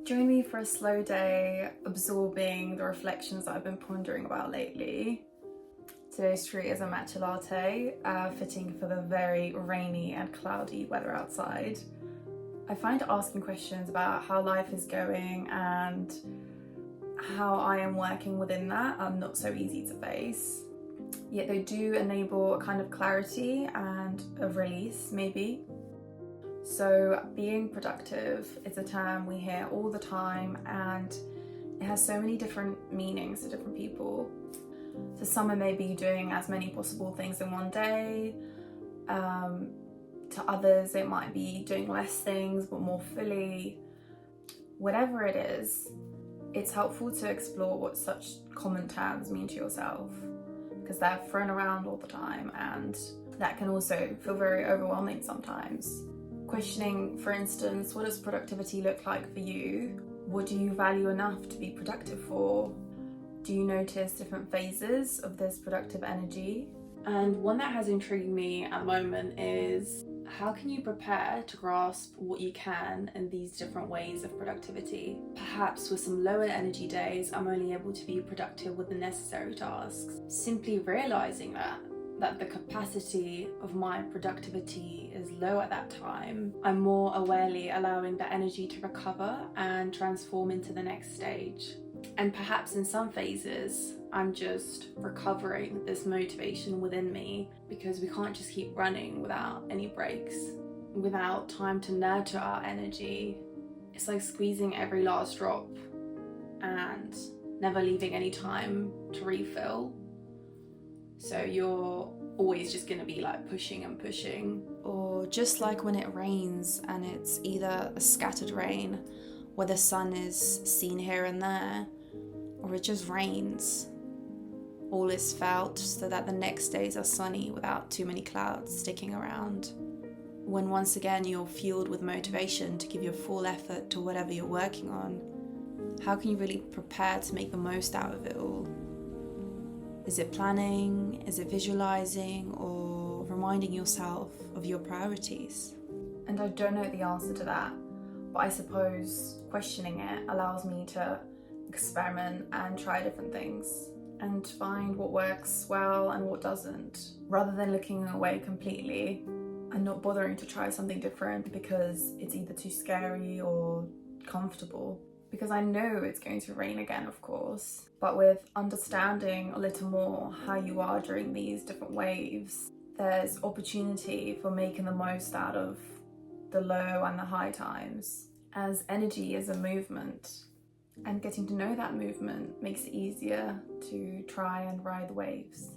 Join me for a slow day, absorbing the reflections that I've been pondering about lately. Today's treat is a matcha latte, fitting for the very rainy and cloudy weather outside. I find asking questions about how life is going and how I am working within that are not so easy to face. Yet they do enable a kind of clarity and a release, maybe. So being productive is a term we hear all the time, and it has so many different meanings to different people. So some may be doing as many possible things in one day. To others it might be doing less things but more fully. Whatever it is, it's helpful to explore what such common terms mean to yourself, because they're thrown around all the time and that can also feel very overwhelming sometimes. Questioning, for instance, what does productivity look like for you? What do you value enough to be productive for? Do you notice different phases of this productive energy? And one that has intrigued me at the moment is, how can you prepare to grasp what you can in these different ways of productivity? Perhaps with some lower energy days, I'm only able to be productive with the necessary tasks. Simply realizing that the capacity of my productivity is low at that time, I'm more awarely allowing the energy to recover and transform into the next stage. And perhaps in some phases, I'm just recovering this motivation within me, because we can't just keep running without any breaks, without time to nurture our energy. It's like squeezing every last drop and never leaving any time to refill. So you're always just going to be like pushing and pushing. Or just like when it rains and it's either a scattered rain where the sun is seen here and there, or it just rains. All is felt so that the next days are sunny without too many clouds sticking around. When once again you're fueled with motivation to give your full effort to whatever you're working on, how can you really prepare to make the most out of it all? Is it planning? Is it visualizing? Or reminding yourself of your priorities? And I don't know the answer to that, but I suppose questioning it allows me to experiment and try different things and find what works well and what doesn't, rather than looking away completely and not bothering to try something different because it's either too scary or comfortable. Because I know it's going to rain again, of course, but with understanding a little more how you are during these different waves, there's opportunity for making the most out of the low and the high times, as energy is a movement, and getting to know that movement makes it easier to try and ride the waves.